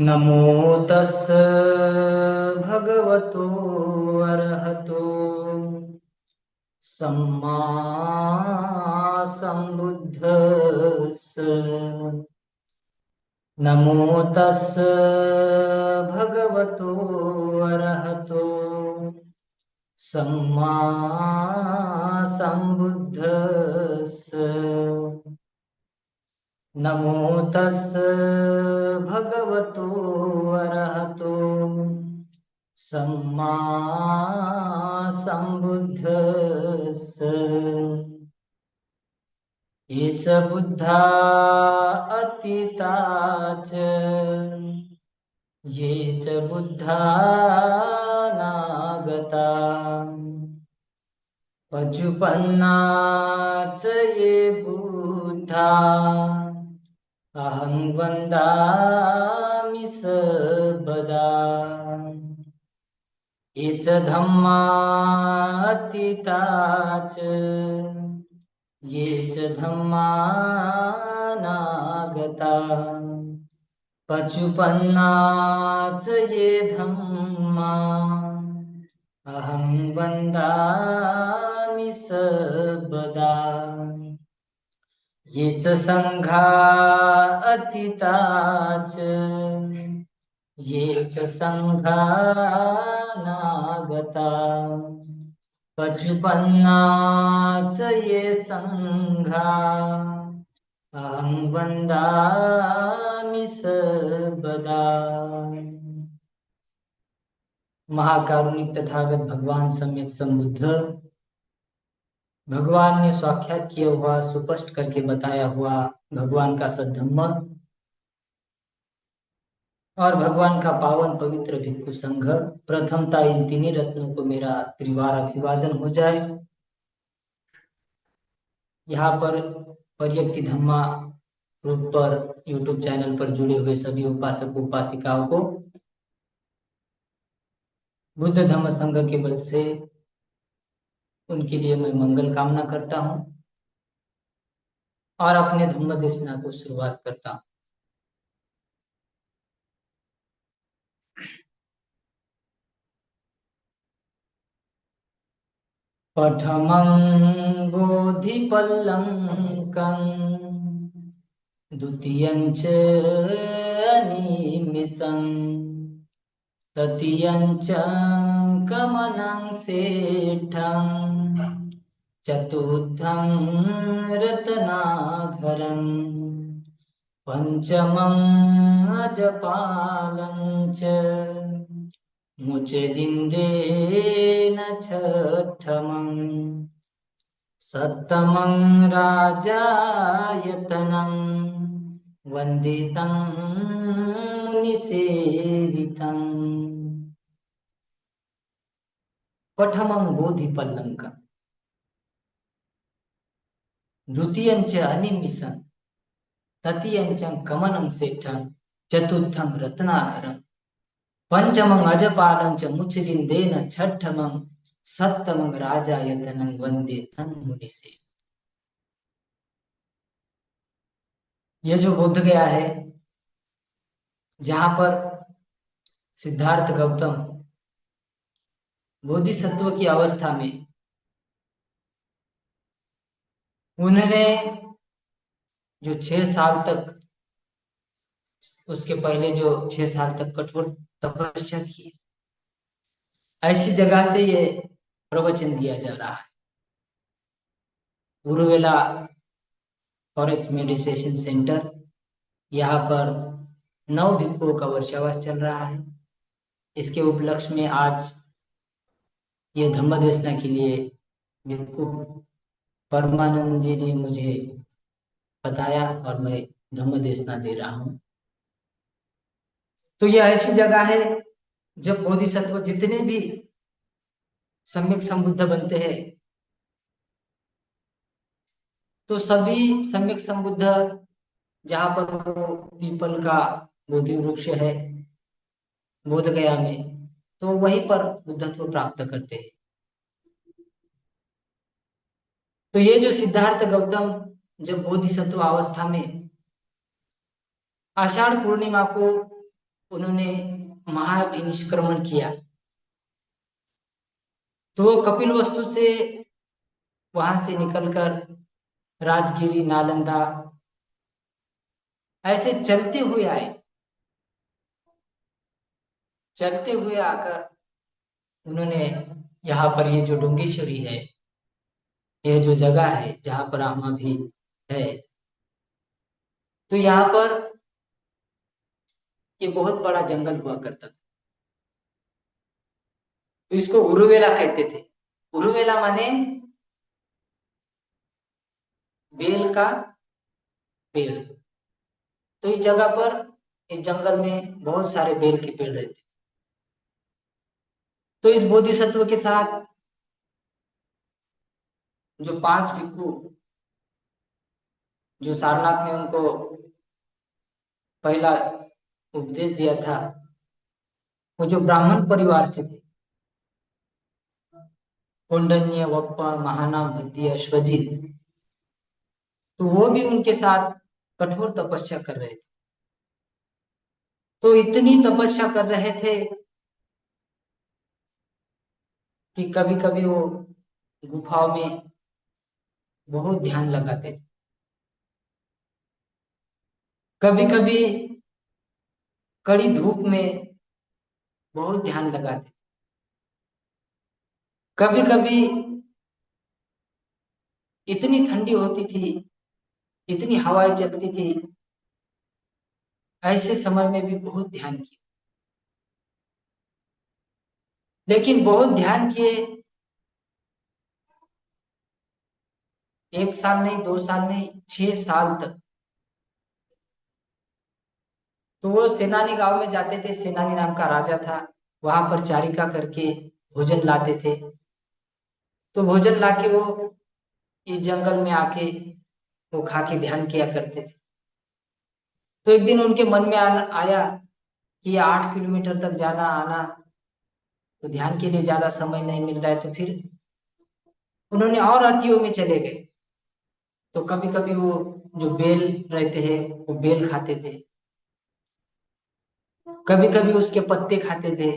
नमो तस् भगवतो अरहतो सम्मा सम्बुद्धस्स। नमो तस् भगवतो अरहतो सम्मा सम्बुद्धस्स। नमो तस् भगवतो अरहतो सम्मा सम्बुद्धस्स। ये च बुद्धा अतीता च ये च बुद्धा नागता पचुपन्ना च ये बुद्धा अहं वन्दामि सर्वदा। ये च धम्मा अतीता च ये च धम्मा नागता पचुपन्ना च ये धम्मा अहं वन्दामि सर्वदा। ये च सङ्घा अतीता च ये च सङ्घा नागता पचुपन्ना च ये सङ्घा अहं वन्दामि सर्वदा। महाकारुणिक तथागत भगवान सम्यक संबुद्ध भगवान ने स्वाख्यात किया हुआ, सुस्पष्ट करके बताया हुआ भगवान का सद्धम्म और भगवान का पावन पवित्र भिक्खु संघ, प्रथमता इन तीनों रत्नों को मेरा त्रिवार अभिवादन हो जाए। यहाँ पर पर्यक्ति धम्मा ग्रुप पर यूट्यूब चैनल पर जुड़े हुए सभी उपासक उपासिकाओं को बुद्ध धम्म संघ के बल से उनके लिए मैं मंगल कामना करता हूँ और अपने धम्म देशना को शुरुआत करता हूँ। पठमं बोधिपल्लङ्कं द्वितीयं च अनिमिषं तृतीयं च कमनं सेठं चतुर्थं रत्नाघरं पंचमं अजपालं च मुचदिन्देन छठमं सप्तमं राजायतनं वन्दितं मुनिसेवितम्। पठमं बोधिपल्लङ्कं द्वितीयं च अनिमिषं तृतीयं च कमनं सेठं चतुर्थं रत्नाकरं पंचमं अजपालं च मुचदिन्देन छठमं सप्तमं राजायतनं वन्दे तं मुनिसे। यह जो बोध गया है, जहां पर सिद्धार्थ गौतम बोधिसत्व की अवस्था में उन्होंने जो 6 साल तक, उसके पहले जो 6 साल तक कठोर तपस्या की, ऐसी जगह से ये प्रवचन दिया जा रहा है। उरुवेला फॉरेस्ट मेडिटेशन सेंटर, यहाँ पर 9 भिक्षुओं का वर्षावास चल रहा है। इसके उपलक्ष्य में आज ये धम्म देशना के लिए भिक्षु परमानंद जी ने मुझे बताया और मैं धम्म देशना दे रहा हूँ। तो यह ऐसी जगह है जब बोधिसत्व जितने भी सम्यक संबुद्ध बनते हैं तो सभी सम्यक संबुद्ध जहाँ पर वो पीपल का बोधि वृक्ष है बोध गया में, तो वहीं पर बुद्धत्व प्राप्त करते हैं। तो ये जो सिद्धार्थ गौतम जब बोधिसत्व अवस्था में आषाढ़ पूर्णिमा को उन्होंने महाभिनिष्क्रमण किया। तो वो कपिल वस्तु से वहां से निकलकर राजगिरी, नालंदा ऐसे चलते हुए आए। चलते हुए आकर उन्होंने यहाँ पर ये जो डोंगेश्वरी है, ये जो जगह है जहाँ पर हम अभी है, तो यहाँ पर ये बहुत बड़ा जंगल हुआ करता था। तो इसको उरुवेला कहते थे। उरुवेला माने बेल का पेड़। तो इस जगह पर, इस जंगल में बहुत सारे बेल के पेड़ रहते थे। तो इस बोधिसत्व के साथ जो 5 भिक्षु, जो सारनाथ ने उनको पहला उपदेश दिया था, वो जो ब्राह्मण परिवार से थे, कौंडन्य, वप्पा, महानाम, भद्दी, अश्वजित, तो वो भी उनके साथ कठोर तपस्या कर रहे थे। तो इतनी तपस्या कर रहे थे कि कभी कभी वो गुफाओं में बहुत ध्यान लगाते थे। कभी कभी कड़ी धूप में बहुत ध्यान लगाते थे। कभी कभी इतनी ठंडी होती थी, इतनी हवाएं चलती थी, ऐसे समय में भी बहुत ध्यान किया। लेकिन बहुत ध्यान किए, 1 साल नहीं, 2 साल नहीं, 6 साल तक। तो वो सेनानी गांव में जाते थे, सेनानी नाम का राजा था, वहां पर चारिका करके भोजन लाते थे। तो भोजन लाके वो इस जंगल में आके वो खा के ध्यान किया करते थे। तो एक दिन उनके मन में आया कि 8 किलोमीटर तक जाना आना, तो ध्यान के लिए ज्यादा समय नहीं मिल रहा है, तो फिर उन्होंने और अतियों में चले गए। तो कभी कभी वो जो बेल रहते हैं वो बेल खाते थे, कभी कभी उसके पत्ते खाते थे,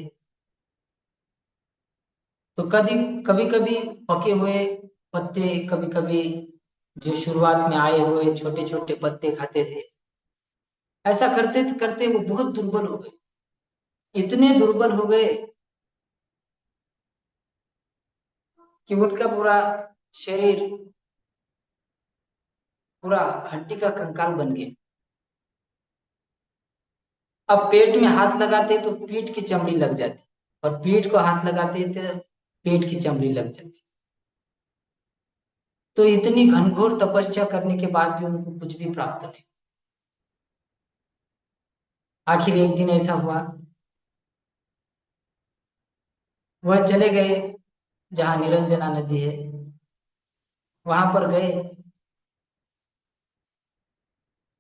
तो कभी कभी कभी पके हुए पत्ते, कभी कभी जो शुरुआत में आए हुए छोटे छोटे पत्ते खाते थे। ऐसा करते करते वो बहुत दुर्बल हो गए। इतने दुर्बल हो गए कि उनका पूरा शरीर पूरा हड्डी का कंकाल बन गया। अब पेट में हाथ लगाते तो पीठ की चमड़ी लग जाती, और पीठ को हाथ लगाते तो पेट की चमड़ी लग जाती। तो इतनी घनघोर तपस्या करने के बाद भी उनको कुछ भी प्राप्त नहीं। आखिर एक दिन ऐसा हुआ, वह चले गए जहाँ निरंजना नदी है, वहां पर गए।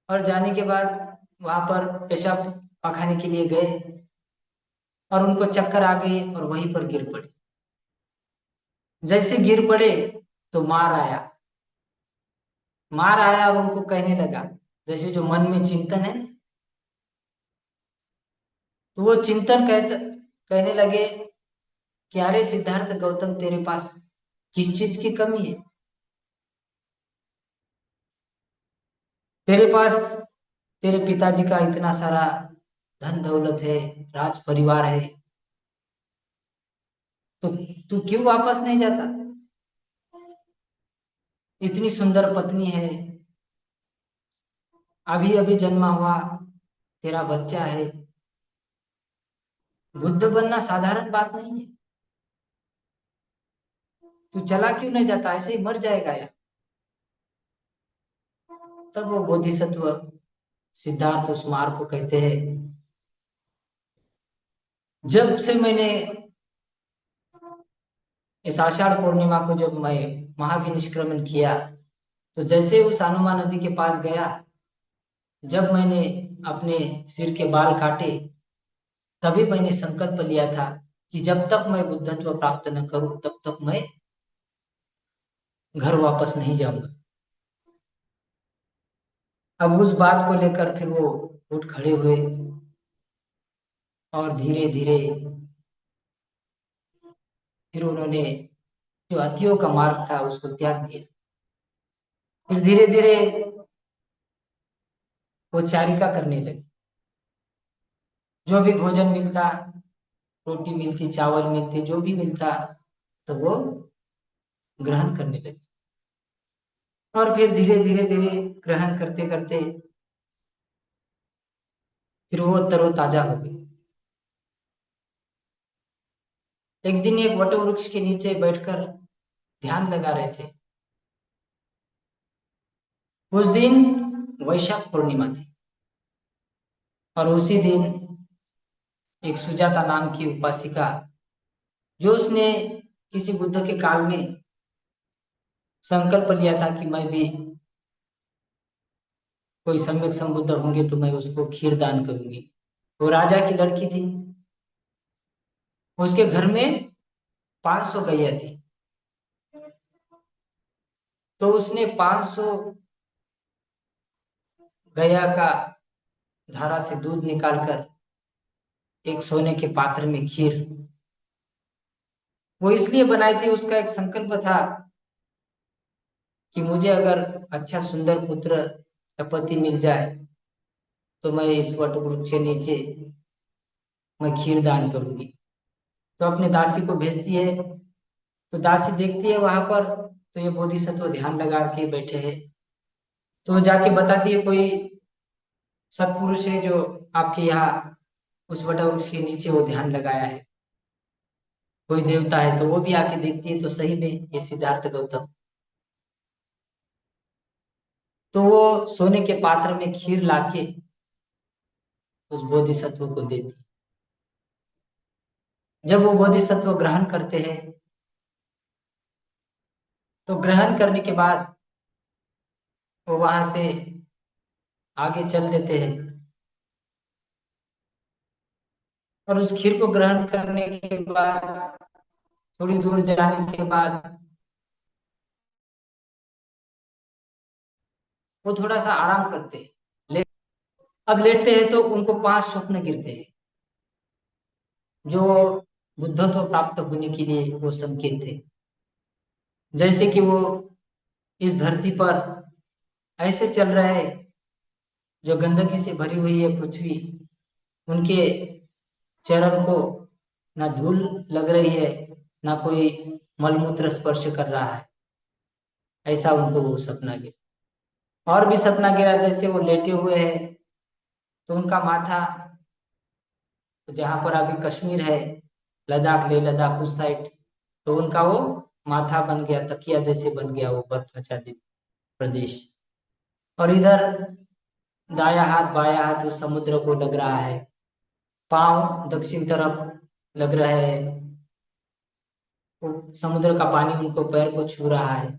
और जाने के बाद वहां पर पेशाब पाखाने के लिए गए, और उनको चक्कर आ गई और वहीं पर गिर पड़े। जैसे गिर पड़े तो मार आया। मार आया और उनको कहने लगा, जैसे जो मन में चिंतन है, तो वो चिंतन कहने लगे कि अरे सिद्धार्थ गौतम, तेरे पास किस चीज की कमी है? तेरे पास तेरे पिताजी का इतना सारा धन दौलत है, राज परिवार है, तो तू क्यों वापस नहीं जाता? इतनी सुंदर पत्नी है, अभी अभी जन्मा हुआ तेरा बच्चा है। बुद्ध बनना साधारण बात नहीं है। तू चला क्यों नहीं जाता? ऐसे ही मर जाएगा यार। तब वो बोधिसत्व सिद्धार्थ उस मार्ग को कहते हैं, जब से मैंने इस आषाढ़ पूर्णिमा को जब मैं महाभिनिष्क्रमण किया, तो जैसे उस हनुमान नदी के पास गया, जब मैंने अपने सिर के बाल काटे, तभी मैंने संकल्प लिया था कि जब तक मैं बुद्धत्व प्राप्त न करूं तब तक मैं घर वापस नहीं जाऊंगा। अब उस बात को लेकर फिर वो उठ खड़े हुए, और धीरे धीरे फिर उन्होंने जो हथियों का मार्ग था उसको त्याग दिया। फिर धीरे धीरे वो चारिका करने लगे। जो भी भोजन मिलता, रोटी मिलती, चावल मिलते, जो भी मिलता, तो वो ग्रहण करने लगे। और फिर धीरे धीरे धीरे ग्रहण करते करते फिर वो तरोताजा हो गई। एक दिन एक वट वृक्ष के नीचे बैठकर ध्यान लगा रहे थे। उस दिन वैशाख पूर्णिमा थी और उसी दिन एक सुजाता नाम की उपासिका, जो उसने किसी बुद्ध के काल में संकल्प लिया था कि मैं भी कोई सम्यक संबुद्ध होंगे तो मैं उसको खीर दान करूंगी। वो राजा की लड़की थी। उसके घर में 500 गैया थी। तो उसने 500 गैया का धारा से दूध निकालकर एक सोने के पात्र में खीर, वो इसलिए बनाई थी, उसका एक संकल्प था कि मुझे अगर अच्छा सुंदर पुत्र या पति मिल जाए तो मैं इस वट वृक्ष के नीचे मैं खीर दान करूंगी। तो अपने दासी को भेजती है। तो दासी देखती है वहां पर, तो ये बोधिसत्व ध्यान लगा के बैठे हैं। तो वो जाके बताती है कोई सत्पुरुष है जो आपके यहाँ उस वट वृक्ष के नीचे वो ध्यान लगाया है, कोई देवता है। तो वो भी आके देखती है, तो सही में ये सिद्धार्थ गौतम। तो वो सोने के पात्र में खीर लाके उस बोधिसत्व को देती। जब वो बोधिसत्व ग्रहण करते हैं, तो ग्रहण करने के बाद वो वहां से आगे चल देते हैं। और उस खीर को ग्रहण करने के बाद थोड़ी दूर जाने के बाद वो थोड़ा सा आराम करते हैं। अब लेटते हैं तो उनको 5 स्वप्न गिरते हैं, जो बुद्धत्व प्राप्त होने के लिए वो संकेत थे। जैसे कि वो इस धरती पर ऐसे चल रहे हैं, जो गंदगी से भरी हुई है पृथ्वी, उनके चरण को ना धूल लग रही है, ना कोई मलमूत्र स्पर्श कर रहा है। ऐसा उनको वो सपना गिरा। और भी सपना गिरा, जैसे वो लेटे हुए हैं तो उनका माथा, जहाँ पर अभी कश्मीर है, लद्दाख, लेह लद्दाख उस साइड, तो उनका वो माथा बन गया, तकिया जैसे बन गया वो बर्फाच्छादित प्रदेश। और इधर दाया हाथ बाया हाथ उस समुद्र को लग रहा है, पांव दक्षिण तरफ लग रहे हैं, वो समुद्र का पानी उनको पैर को छू रहा है।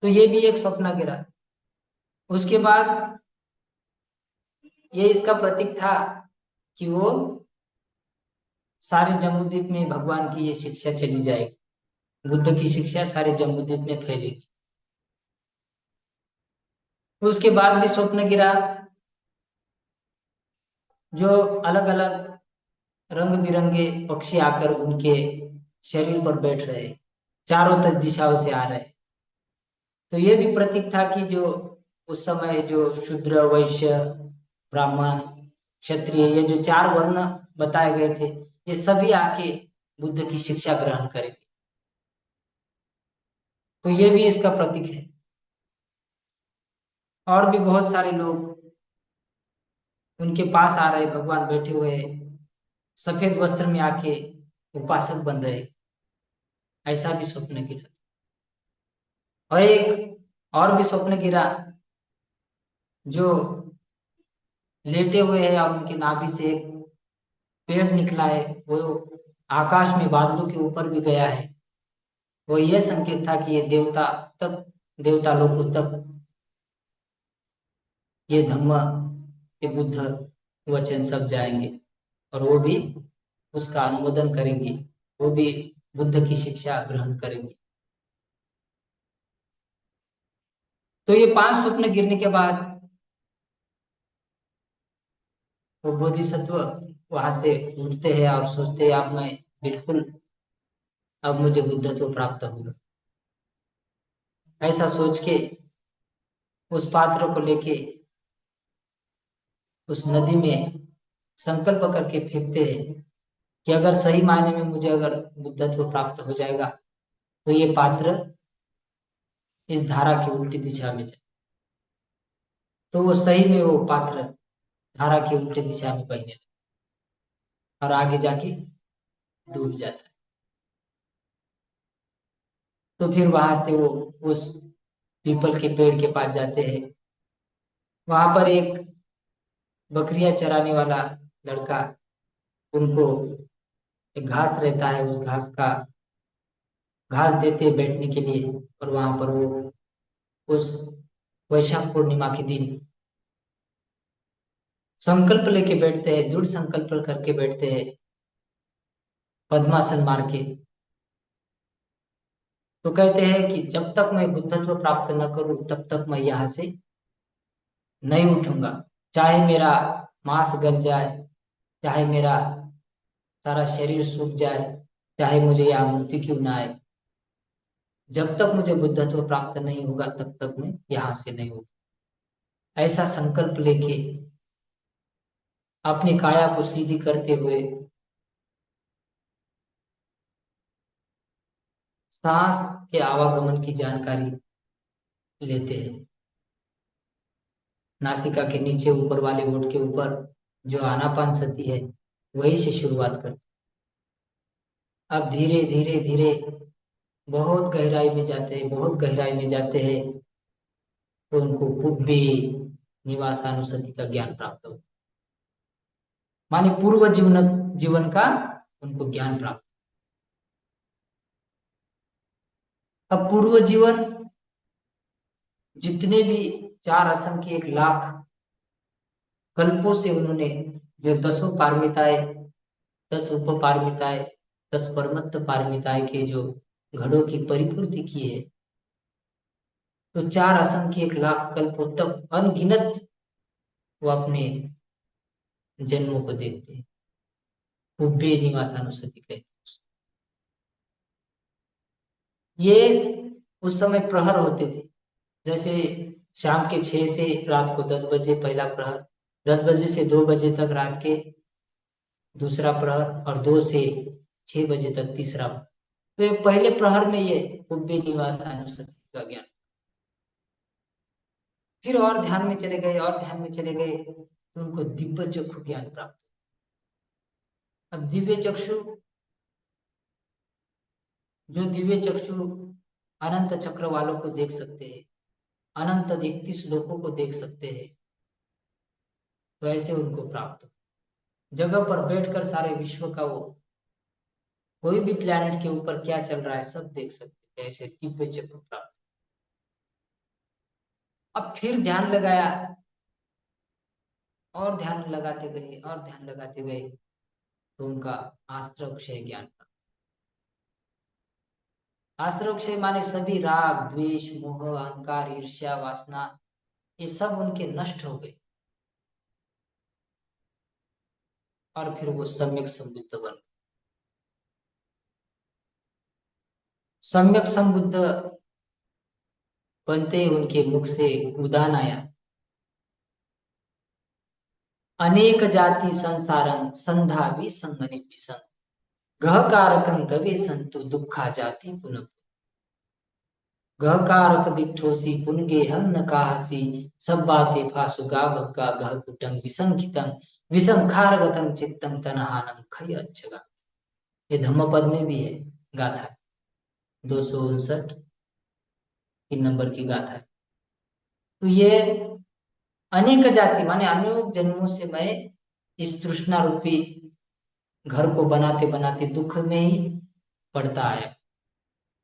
तो ये भी एक स्वप्न गिरा। उसके बाद ये इसका प्रतीक था कि वो सारे जम्बूद्वीप में भगवान की ये शिक्षा चली जाएगी, बुद्ध की शिक्षा सारे जम्बूद्वीप में फैलेगी। उसके बाद भी स्वप्न गिरा, जो अलग अलग रंग बिरंगे पक्षी आकर उनके शरीर पर बैठ रहे, चारों तरफ दिशाओं से आ रहे। तो ये भी प्रतीक था कि जो उस समय जो शूद्र, वैश्य, ब्राह्मण, क्षत्रिय, ये जो 4 वर्ण बताए गए थे, ये सभी आके बुद्ध की शिक्षा ग्रहण करेंगे। तो ये भी इसका प्रतीक है। और भी बहुत सारे लोग उनके पास आ रहे, भगवान बैठे हुए सफेद वस्त्र में आके उपासक बन रहे। ऐसा भी स्वप्न गिरा। और एक और भी स्वप्न गिरा, जो लेटे हुए हैं और उनके नाभि से एक पेड़ निकला है, वो आकाश में बादलों के ऊपर भी गया है। वो यह संकेत था कि ये देवता तक, देवता लोगों तक ये धम्म, ये बुद्ध वचन सब जाएंगे और वो भी उसका अनुमोदन करेंगे, वो भी बुद्ध की शिक्षा ग्रहण करेंगे। तो ये 5 स्वप्न गिरने के बाद वो बोधिसत्व वहां से उठते हैं और सोचते हैं अब मैं बिल्कुल, अब मुझे बुद्धत्व प्राप्त होगा। ऐसा सोच के उस पात्र को लेके उस नदी में संकल्प करके फेंकते हैं कि अगर सही मायने में मुझे अगर बुद्धत्व प्राप्त हो जाएगा तो ये पात्र इस धारा की उल्टी दिशा में जाए। तो वो सही में वो पात्र धारा की उल्टी दिशा में बहने लगे और आगे जाके डूब जाता है। तो फिर वहां से वो उस पीपल के पेड़ के पास जाते हैं। वहां पर एक बकरियां चराने वाला लड़का उनको एक घास रहता है, उस घास का घास देते हैं बैठने के लिए। और वहां पर वो उस वैशाख पूर्णिमा के दिन संकल्प लेके बैठते हैं, दृढ़ संकल्प करके बैठते हैं, पद्मासन मार के। तो कहते हैं कि जब तक मैं बुद्धत्व प्राप्त न करूं तब तक मैं यहाँ से नहीं उठूंगा। चाहे मेरा मांस गल जाए, चाहे मेरा सारा शरीर सूख जाए, चाहे मुझे यहाँ मुक्ति क्यों ना आए, जब तक मुझे बुद्धत्व प्राप्त नहीं होगा तब तक मैं यहाँ से नहीं हूँ। ऐसा संकल्प लेके अपनी काया को सीधी करते हुए सांस के आवागमन की जानकारी लेते हैं। नासिका के नीचे ऊपर वाले होंठ के ऊपर जो आनापान सती है वही से शुरुआत करते। अब धीरे धीरे धीरे बहुत गहराई में जाते हैं, बहुत गहराई में जाते हैं। तो उनको पुब्बे निवासानुसति का ज्ञान प्राप्त हो, माने पूर्व जीवन जीवन का उनको ज्ञान प्राप्त। अब पूर्व जीवन जितने भी चार असंख्य के 1 लाख कल्पों से उन्होंने जो 10 पारमिताएं, 10 उपपारमिताएं, 10 परमत्त पारमिताएं के जो घड़ों की परिपूर्ति की है, तो चार असंख्य 1 लाख कल्पों तक अनगिनत वो अपने जन्मों को देखते हैं। पुब्बे निवासानुसति कहते हैं। ये उस समय प्रहर होते थे, जैसे शाम के 6 से रात को 10 बजे पहला प्रहर, 10 बजे से 2 बजे तक रात के दूसरा प्रहर, और 2 से 6 बजे तक तीसरा। तो ये पहले प्रहर में ये पुब्बे निवास अनुसति का ज्ञान। फिर और ध्यान में चले गए, और ध्यान में चले गए, तो उनको दिव्य चक्षु ज्ञान प्राप्त। अब दिव्य चक्षु, जो दिव्य चक्षु अनंत चक्र वालों को देख सकते हैं, अनंत 31 लोगों को देख सकते हैं, तो ऐसे उनको प्राप्त हो। जगह पर बैठकर सारे विश्व का वो कोई भी प्लैनेट के ऊपर क्या चल रहा है सब देख सकते हैं, ऐसे दिव्य चक्र प्राप्त। अब फिर ध्यान लगाया, और ध्यान लगाते गए, और ध्यान लगाते गए, तो उनका आस्त्रक्षय ज्ञान था। आस्त्रक्षय माने सभी राग द्वेष मोह अहंकार ईर्ष्या वासना, ये सब उनके नष्ट हो गए। और फिर वो सम्यक संबुद्ध बन। सम्यक संबुद्ध बनते उनके मुख से उदान आया, अनेक जाति संसारं संधावी संगनि पिसन गहकारकं गवे संतु दुखा जाति पुनः। गहकारक दिठोसी पुनगे हम न काहसी, सब बातें फासु गावग्गा गह कुटंग विसंखितं विसंखारगतं चित्तं तनहानं खय अच्छगा। ये धम्मपद में भी है गाथा, 259 की गाथा है। तो ये अनेक जाति माने अनेक जन्मों से मैं इस तृष्णा रूपी घर को बनाते बनाते दुख में ही पड़ता आया,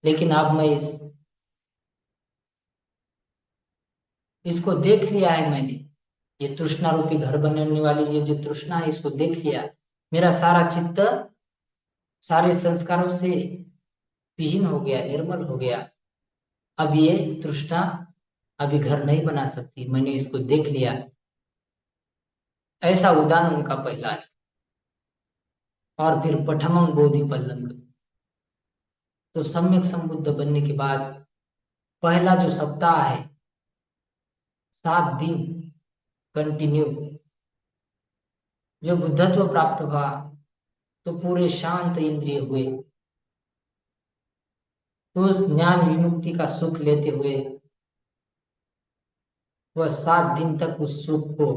लेकिन अब मैं इसको देख लिया है मैंने। ये तृष्णा रूपी घर बनने वाली ये जो तृष्णा है इसको देख लिया। मेरा सारा चित्त सारे संस्कारों से विहीन हो गया, निर्मल हो गया। अब ये तृष्णा अभी घर नहीं बना सकती, मैंने इसको देख लिया। ऐसा उदान उनका पहला है। और फिर पठमं बोधि पल्लंग, तो सम्यक संबुद्ध बनने के बाद पहला जो सप्ताह है, 7 दिन कंटिन्यू जो बुद्धत्व प्राप्त हुआ, तो पूरे शांत इंद्रिय हुए, तो उस ज्ञान विमुक्ति का सुख लेते हुए वह 7 दिन तक उस सुख को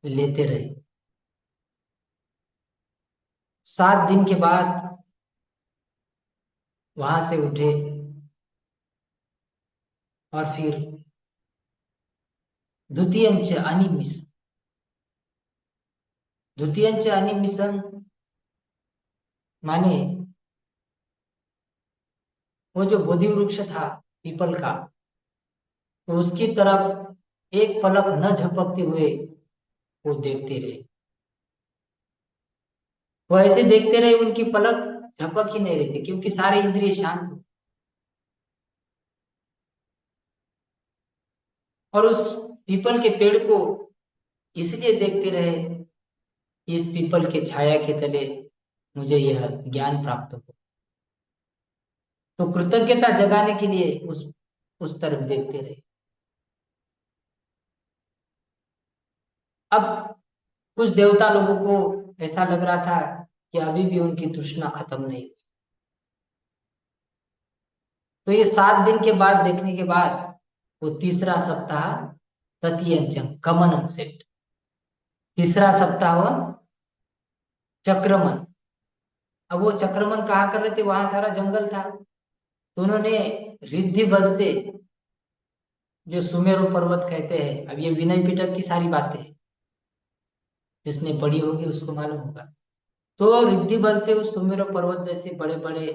लेते रहे। 7 दिन के बाद वहां से उठे और फिर द्वितीयंच अनिमिशन, द्वितीयंच अनिमिशन माने वो जो बोधि वृक्ष था पीपल का, तो उसकी तरफ एक पलक न झपकते हुए वो देखते रहे। वो ऐसे देखते रहे, उनकी पलक झपक ही नहीं रही थी, क्योंकि सारे इंद्रिय शांत थे। और उस पीपल के पेड़ को इसलिए देखते रहे कि इस पीपल के छाया के तले मुझे यह ज्ञान प्राप्त हो। तो कृतज्ञता जगाने के लिए उस तरफ देखते रहे। अब कुछ देवता लोगों को ऐसा लग रहा था कि अभी भी उनकी तृष्णा खत्म नहीं। तो ये 7 दिन के बाद देखने के बाद वो तीसरा सप्ताह तृतीयंचम कमनम सेट, तीसरा सप्ताह हुआ चक्रमन। अब वो चक्रमन कहाँ कर रहे थे, वहां सारा जंगल था, तो उन्होंने रिद्धि बल से, जो सुमेरु पर्वत कहते हैं, अब ये विनय पिटक की सारी बातें हैं, जिसने पढ़ी होगी उसको मालूम होगा। तो रिद्धि बल से उस सुमेरु पर्वत जैसे बड़े बड़े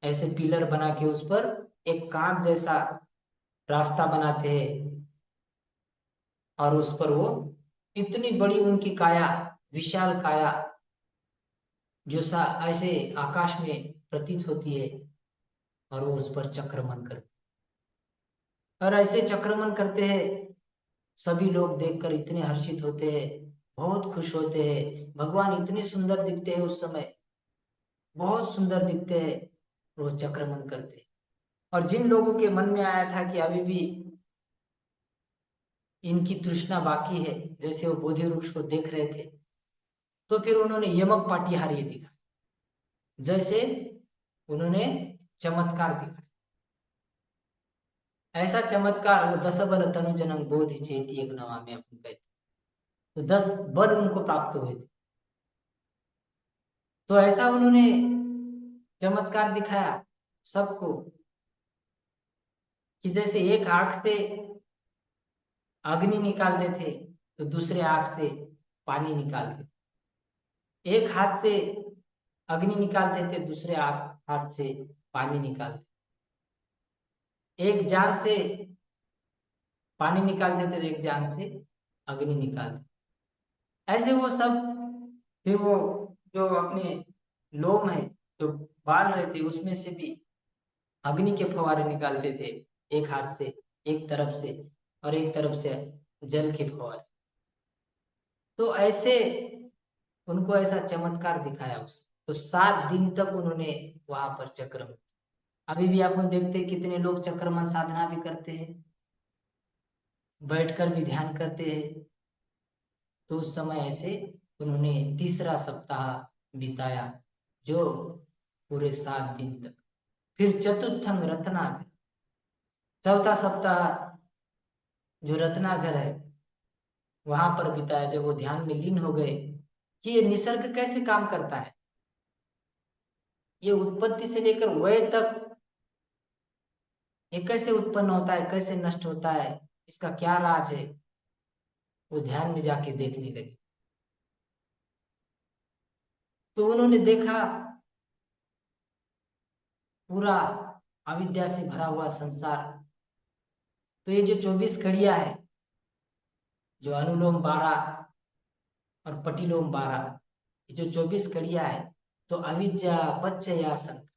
ऐसे पिलर बना के उस पर एक कांच जैसा रास्ता बनाते हैं, और उस पर वो इतनी बड़ी उनकी काया, विशाल काया, जो सा ऐसे आकाश में प्रतीत होती है, और वो उस पर चक्रमन करते, और ऐसे चक्रमन करते हैं। सभी लोग देखकर इतने हर्षित होते हैं, बहुत खुश होते हैं, भगवान इतने सुंदर दिखते हैं उस समय, बहुत सुंदर दिखते हैं। वो चक्रमन करते हैं। और जिन लोगों के मन में आया था कि अभी भी इनकी तृष्णा बाकी है, जैसे वो बोधि वृक्ष को देख रहे थे, तो फिर उन्होंने यमक पाटिहार ये दिखा, जैसे उन्होंने चमत्कार दिखा। ऐसा चमत्कार वो 10 बल तनु जनक बोधि चेती एक नवा में अपन कहते, तो 10 बल उनको प्राप्त हुए थे। तो ऐसा उन्होंने चमत्कार दिखाया सबको, कि जैसे एक आंख से अग्नि निकालते थे, तो दूसरे आंख से पानी निकालते, एक हाथ से अग्नि निकालते थे, दूसरे हाथ से पानी निकालते, एक जान से पानी निकालते थे, एक जान से अग्नि निकालते। ऐसे वो सब, फिर वो जो अपने लोम है, जो बाल रहे थे, उसमें से भी अग्नि के फवारे निकालते थे, एक हाथ से, एक तरफ से, और एक तरफ से जल के फवारे। तो ऐसे उनको ऐसा चमत्कार दिखाया उस, तो 7 दिन तक उन्होंने वहां पर चक्रमन। अभी भी आप देखते हैं कितने लोग चक्रमन साधना भी करते हैं, बैठकर भी ध्यान करते हैं। तो उस समय ऐसे उन्होंने तीसरा सप्ताह बिताया, जो पूरे 7 दिन तक। फिर चतुर्थंग रत्नाकर, चौथा सप्ताह जो रत्नाकर है वहां पर बिताया, जब वो ध्यान में लीन हो गए कि ये निसर्ग कैसे काम करता है, ये उत्पत्ति से लेकर वय तक ये कैसे उत्पन्न होता है, कैसे नष्ट होता है, इसका क्या राज है, वो ध्यान में जाके देखने लगे। तो उन्होंने देखा पूरा अविद्या से भरा हुआ संसार। तो ये जो 24 कड़ियां है, जो अनुलोम 12 और पटिलोम 12, ये जो 24 कड़ियां है, तो अविद्या पच्चया संखार,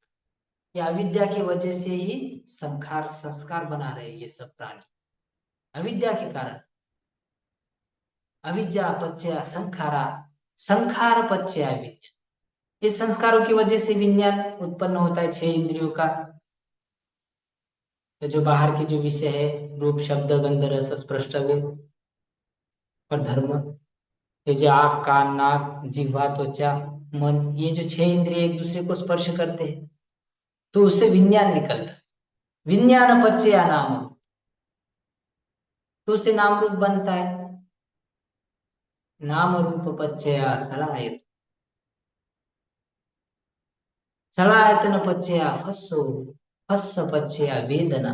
ये अविद्या की वजह से ही संखार संस्कार बना रहे ये सब प्राणी, अविद्या के कारण। अविद्या पच्चया संखारा, संखार पच्चया विज्ञान। इस संस्कारों की वजह से विज्ञान उत्पन्न होता है, 6 इंद्रियों का। तो जो बाहर के जो विषय है, रूप शब्द गंध रस स्पर्श और धर्म, ये जो आँख कान नाक जिह्वा त्वचा मन, ये जो 6 इंद्रिय एक दूसरे को स्पर्श करते हैं, तो उससे विज्ञान निकलता है। विज्ञान पच्चया नाम, तो उससे नाम रूप बनता है। नाम रूप पच्चया सलायत, सलायतन पच्चया हस्सो, हस्स पच्चया वेदना,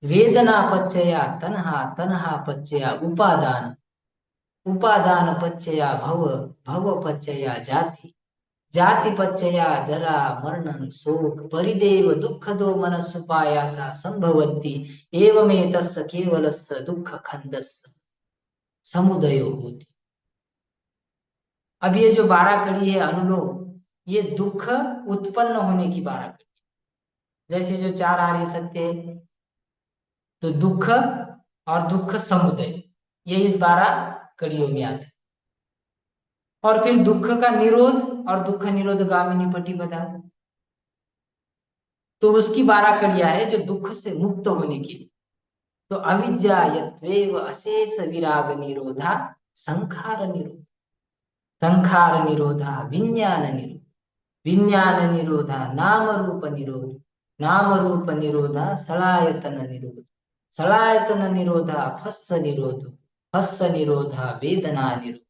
वेदना पच्चया तन्हा, तन्हा पच्चया उपादान, उपादान पच्चया भव, भव पच्चया जाति, जाति पच्चया जरा मरणं शोक परिदेव दुःख दो मनसुपायासा संभवन्ति एवमेतस्य केवलस्य दुःख खंडस्य समुदयो होति। अब ये जो 12 कड़ी है अनुलोम, ये दुःख उत्पन्न होने की 12 कड़ी। जैसे जो 4 आर्य सत्य है, तो दुःख और दुःख समुदय, ये इस 12 कड़ियों में आता है। और फिर दुःख का निरोध और दुःख निरोध गामिनी पटिपदा, तो उसकी 12 कड़ियां है जो दुःख से मुक्त होने की। तो अविद्या यत्वेव अशेष विराग निरोधा, संखार निरोध, संखार निरोधा विज्ञान निरोध, विज्ञान निरोधा नाम रूप निरोध, नाम रूप निरोधा सलायतन निरोध, सलायतन निरोधा फस्स निरोध, फस्स निरोधा वेदना निरोध,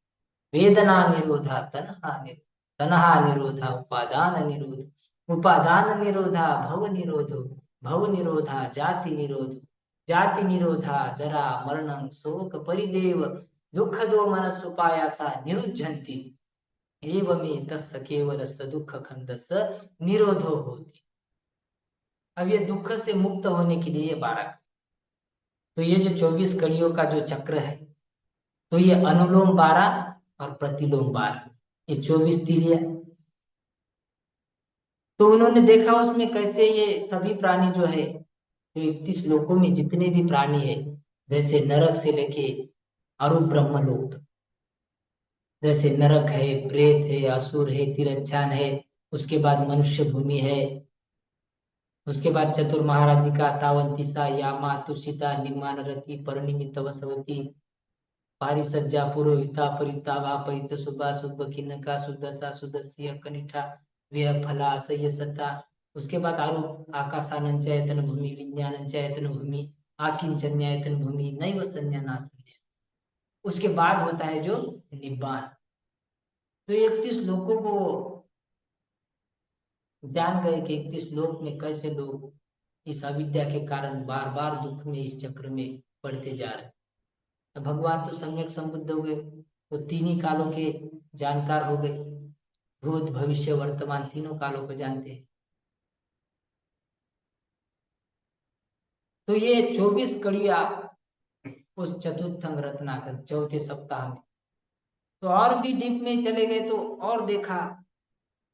वेदना निरोधा तन्हा निरोध, तन्हा निरोधा उपादान निरोध, उपादान निरोधा भव निरोधो, भव निरोधा जाति निरोध, जाति निरोधा जरा मरणं शोक परिदेव दुःख दो मनस उपायासा निरुज्झन्ति एवमे तस्य केवलस्य दुःख खंडस्य निरोधो होती। अब ये दुःख से मुक्त होने के लिए 12, तो ये जो 24 कड़ियों का जो चक्र है, तो ये अनुलोम 12 और प्रतिलोम 12, ये 24 तिरिया। तो उन्होंने देखा उसमें कैसे ये सभी प्राणी जो है, जो 31 लोकों में जितने भी प्राणी है, जैसे नरक से लेके अरूप ब्रह्मलोक तक, जैसे नरक है, प्रेत है, असुर है, तिरच्छान है, उसके बाद मनुष्य भूमि है, उसके बाद चतुर महाराजिका तावंतिसा यामा तुषिता निर्माण रति परिनिमित वसवती पारिसज्जा पुरोहिता परिता वापरित सुबा सुब किन्नका सुदसा सुदस्य कनिठा व्यय फला सय सत्ता। उसके बाद आरोप आकाशानंद चैतन भूमि विज्ञान चैतन भूमि आकिंचन्यायतन भूमि नैव संन्यास। उसके बाद होता है जो निब्बान। तो 31 लोगों को जान गए कि 31 लोक में कैसे लोग इस अविद्या के कारण बार बार दुख में इस चक्र में पड़ते जा रहे हैं। तो भगवान तो सम्यक संबुद्ध हो गए, वो 3 ही कालों के जानकार हो गए, भूत भविष्य वर्तमान तीनों कालों को जानते हैं। तो ये 24 कड़ियां उस चतुर्थंग रत्नाकर चौथे सप्ताह में, तो और भी डीप में चले गए तो और देखा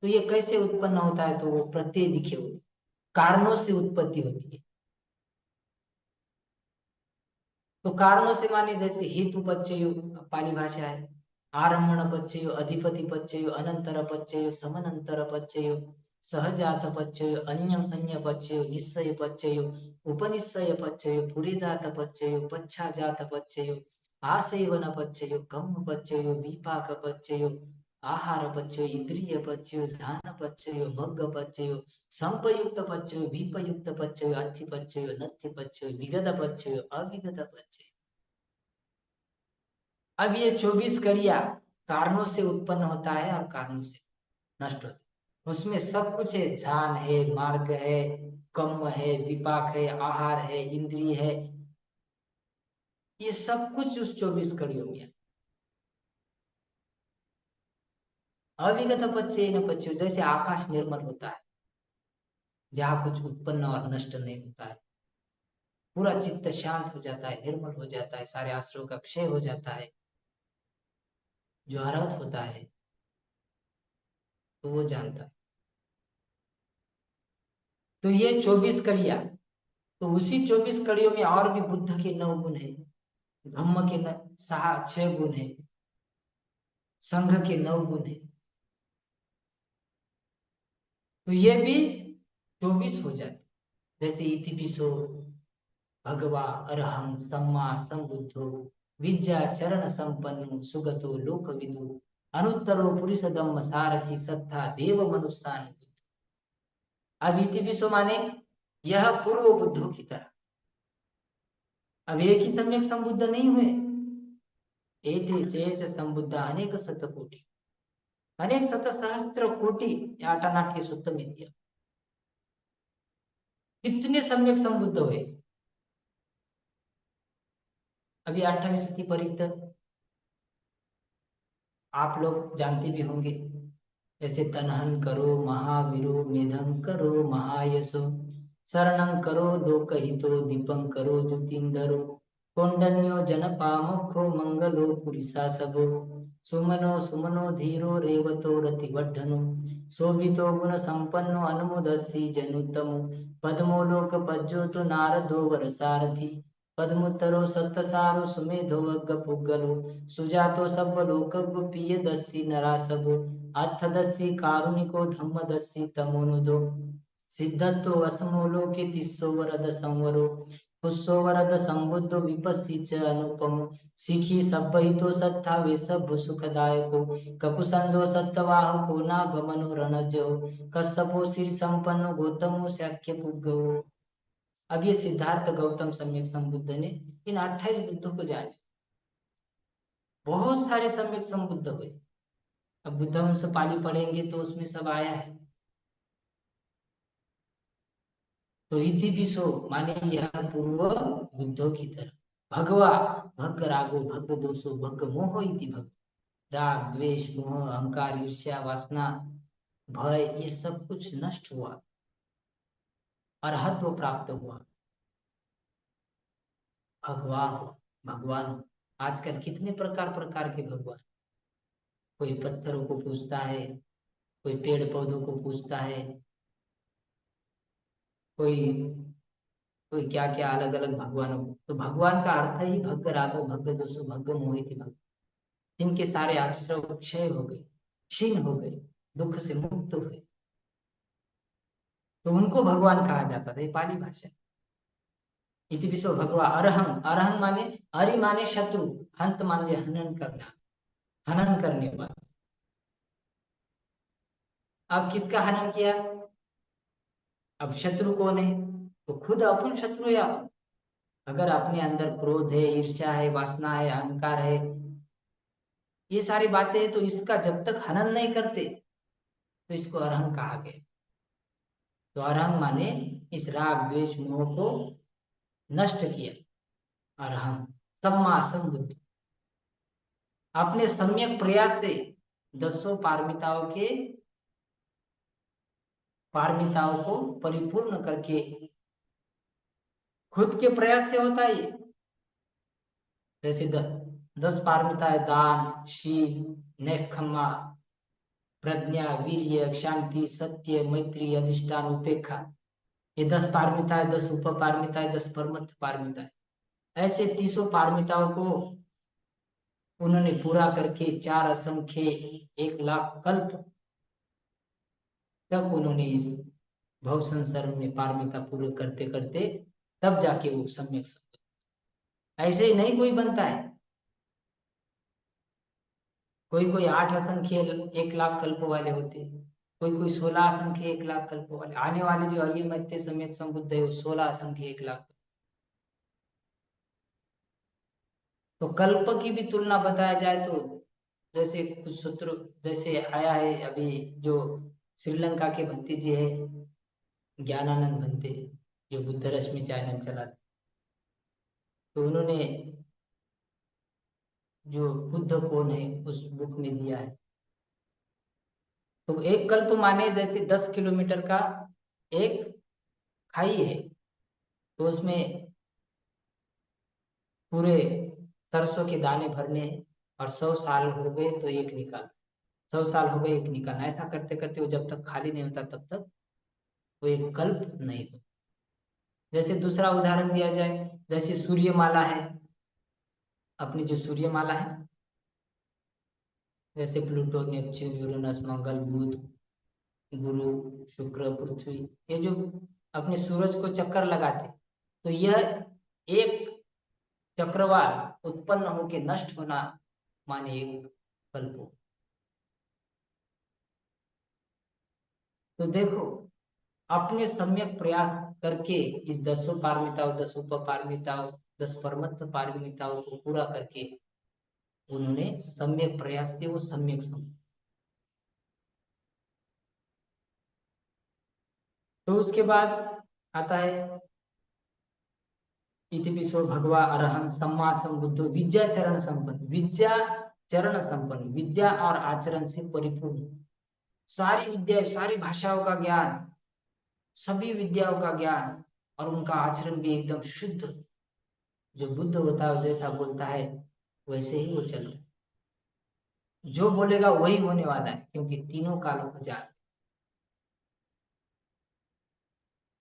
तो ये कैसे उत्पन्न होता है, तो वो प्रत्यय दिखे हुए कारणों से उत्पत्ति होती है। तो कारणों से माने जैसे हेतु पच्चयो पाली भाषा है, आरम्भण पच्चयो अधिपति पच्चयो अनंतर पच्चयो समनंतर पच्चयो सहजात पच्चयो अन्य अन्य पच्चयो निश्चय पच्चयो उपनिश्चय पच्चयो पुरेजात पच्चयो पच्छाजात पच्चयो आसेवन पच्चयो कम्म पच्चयो विपाक पच्चयो आहार पच्चयो इंद्रिय पच्चयो ध्यान पच्चयो मग्ग पच्चयो संपयुक्त पच्चयो विपयुक्त पच्चयो अर्थि पच्चयो नथ्य पच्चयो विगत पच्चयो अविगत पच्चयो। अब ये 24 कड़ियां कारणों से उत्पन्न होता है और कारणों से नष्ट होता है। उसमें सब कुछ है, ध्यान है, मार्ग है, कर्म है, विपाक है, आहार है, इंद्रिय है, ये सब कुछ उस 24 कड़ियों में है। अविगत पच्चय न पच्चयो, जैसे आकाश निर्मल होता है, जहाँ कुछ उत्पन्न और नष्ट नहीं होता है, पूरा चित्त शांत हो जाता है, निर्मल हो जाता है, सारे आश्रयों का क्षय हो जाता है, जो अर्हत होता है तो वो जानता है। तो ये 24 कड़ियां, तो उसी 24 कड़ियों में और भी बुद्ध के 9 गुण है। ब्रह्म के 6 गुण है, संघ के 9 गुण है, तो ये भी 24 हो जाते। जैसे इति पिसो भगवा अरहं सम्मा संबुद्धो विद्या चरण संपन्नो सुगतो लोकविदु अनुत्तरो पुरुषदम सारथि सत्ता देव मनुष्यान। अब इति पिसो माने यह पूर्व बुद्धों की तरह। अब एक ही सम्यक संबुद्ध नहीं हुए, एते चेत संबुद्ध अनेक शतकोटि, अनेक शत सहस्त्र कोटि, आटानाट्य सूत्र में दिया। कितने सम्यक संबुद्ध हुए। अभी 28वीं सती परित्तर आप लोग जानते भी होंगे, जैसे तनहन करो महावीरो मेधम करो महायशो शरणं करो लोकहितो दीपं करो ज्योतिंधरो कौंडन्यो जनपामुखो मंगलो पुरिसा सबो सुमनो सुमनो धीरो रेवतो रतिवर्धनो शोभितो गुण संपन्नो अनुमुदस्सी जनुतमो पद्मो लोक पज्योतो नारदो वरसारथि पद्मोत्तरो सत्तसारो सुमेधो अग्गपुग्गलो सुजातो सर्वलोकज्ञ प्रियदस्सी नरासभो अर्थदस्सी कारुणिको धम्मदस्सी तमोनुदो सिद्धत्तो असमो लोके तिस्सो वरद संवरो पुष्सो वरद संबुद्धो विपस्सी च अनुपम सीखी सब्बहितो सत्था वे सब सुखदायको ककुसंदो सत्तवाहको नागमनो रणजो कश्यपो सिर संपन्नो गौतमो शाक्य पुग्गो। अब ये सिद्धार्थ गौतम सम्यक संबुद्ध ने इन 28 बुद्धों को जाने, बहुत सारे सम्यक संबुद्ध हुए। अब बुद्ध वंश पाली पढ़ेंगे तो उसमें सब आया है। तो इति पिसो माने यह पूर्व बुद्धों की तरह। भगवा भग रागो भग दोषो भग मोह इति भग, राग द्वेष मोह अहंकार ईर्ष्या वासना भय ये सब कुछ नष्ट हुआ, अरहत्व प्राप्त हुआ, भगवा हुआ, भगवान। आजकल कितने प्रकार प्रकार के भगवान, कोई पत्थरों को पूजता है, कोई पेड़ पौधों को पूजता है, कोई कोई क्या क्या अलग अलग भगवानों को। तो भगवान का अर्थ ही भग रागो भग दोषो भग मोहित भग, जिनके सारे आश्रय क्षय हो गए, क्षीण हो गए, दुख से मुक्त हुए, तो उनको भगवान कहा जाता था। ये पाली भाषा। इति विश्व भगवा अरहं, अरहं माने अरि माने शत्रु, हंत माने हनन करना, हनन करने वाला। अब किसका हनन किया? अब शत्रु कौन है? तो खुद अपन शत्रु है आप। अगर अपने अंदर क्रोध है, ईर्ष्या है, वासना है, अहंकार है, ये सारी बातें हैं, तो इसका जब तक हनन नहीं करते तो इसको अरहं कहा गया। तो अरहं माने इस राग द्वेष मोह को नष्ट किया। अरहं सम्मा संबुद्ध, अपने सम्यक प्रयास से 10 पारमिताओं को परिपूर्ण करके, खुद के प्रयास से होता है ये। जैसे 10 पारमिता है, दान शील नेकखम्मा प्रज्ञा वीर्य शांति सत्य मैत्री अधिष्ठान उपेक्षा, ये 10 पारमिता है, 10 उप पारमिता है, 10 परमत्थ पारमिता है। ऐसे 30 पारमिताओं को उन्होंने पूरा करके 4 असंख्य 1 लाख कल्प तक उन्होंने इस भव संसार में पारमिता पूर्ण करते करते तब जाके वो सम्यक संबुद्ध। ऐसे ही नहीं कोई बनता है। कोई कोई 8 असंख्य 1 लाख कल्प वाले होते हैं, कोई कोई 16 असंख्य 1 लाख कल्प वाले। आने वाले जो अरिय मध्य सम्यक संबुद्ध है वो 16 असंख्य 1 लाख। तो कल्प की भी तुलना बताया जाए तो जैसे कुछ सूत्र जैसे आया है अभी, जो श्रीलंका के भंती जी है ज्ञानानंद भंते, जो बुद्ध रश्मि चैनल चलाते, तो उन्होंने जो बुद्ध कौन है उस बुक में दिया है। तो एक कल्प माने जैसे 10 किलोमीटर का एक खाई है, तो उसमें पूरे सरसों के दाने भरने हैं, और 100 साल हो गए तो एक निकाल, 100 साल हो गए एक निकालना। ऐसा करते करते वो जब तक खाली नहीं होता तब तक वो एक कल्प नहीं होता। जैसे दूसरा उदाहरण दिया जाए, जैसे सूर्यमाला है, अपनी जो सूर्यमाला है, जैसे प्लूटो, नेपच्यून, यूरेनस, मंगल, बुध, गुरु, शुक्र, पृथ्वी, ये जो अपने सूरज को चक्कर लगाते, तो यह एक चक्रवात उत्पन्न होकर नष्ट होना माने एक कल्प हो। तो देखो, अपने सम्यक प्रयास करके इस दसों पारमिताओं, दस उपपारमिताओं, 10 परमत्त पारमिताओं को पूरा करके उन्होंने सम्यक प्रयास किए, वो सम्यक समझ। तो उसके बाद आता है इति विश्व भगवा अरहं सम्मा संबुद्धो विद्या चरण संपन्न, विद्या चरण संपन्न, विद्या और आचरण से परिपूर्ण, सारी विद्या, सारी भाषाओं का ज्ञान, सभी विद्याओं का ज्ञान, और उनका आचरण भी एकदम शुद्ध। जो बुद्ध होता है जैसा बोलता है वैसे ही वो चलता है, जो बोलेगा वही होने वाला है, क्योंकि तीनों कालों को जान।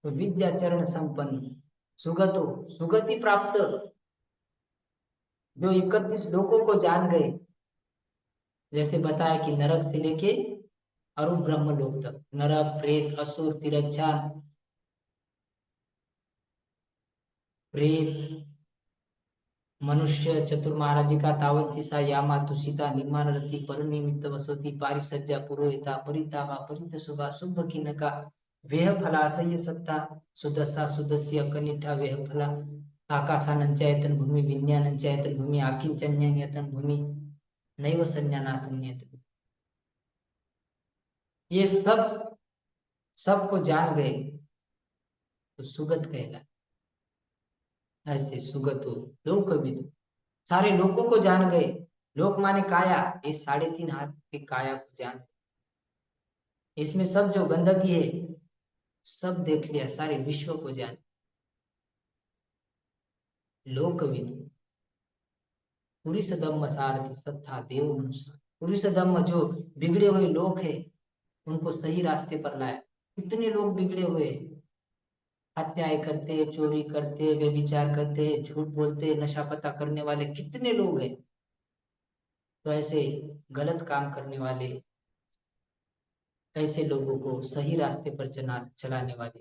तो विद्या चरण संपन्न, सुगतो, सुगति प्राप्त, जो 31 लोकों को जान गए, जैसे बताया कि नरक से लेके और ब्रह्मलोक तक, नरक, प्रेत, असुर, तिरच्छा, प्रेत, मनुष्य, चतुर्माराजिका, तावंतिसा, यामा, तुषिता, निमानरति, परनिमित्त, वसति, पारिसज्जा, पुरोहिता, परितावा, परितशुभा, शुभ किनका, वेह फलाशय सत्ता, सुदस्सा, सुदस्य, कनिष्ठा, वेह फला, आकाशानंचयतन भूमि, विज्ञानंचयतन भूमि, आकिंचन्यतन भूमि, नैव संज्ञानासन्यत। ये सबको जान गए तो सुगत कहला। ऐसे सुगत हो लोकविद, सारे लोगों को जान गए। लोक माने काया, इस 3.5 हाथ की काया को जान, इसमें सब जो गंदगी है सब देख लिया, सारे विश्व को जान। लोकविद, पुरी सदम्म सारथि सत्ता देव मनुष्य, पुरी सदम्म जो बिगड़े हुए लोग है उनको सही रास्ते पर लाया। कितने लोग बिगड़े हुए, हत्याएं करते, चोरी करते, व्यभिचार करते, झूठ बोलते, नशा पता करने वाले कितने लोग हैं। तो ऐसे गलत काम करने वाले, ऐसे लोगों को सही रास्ते पर चलाने वाले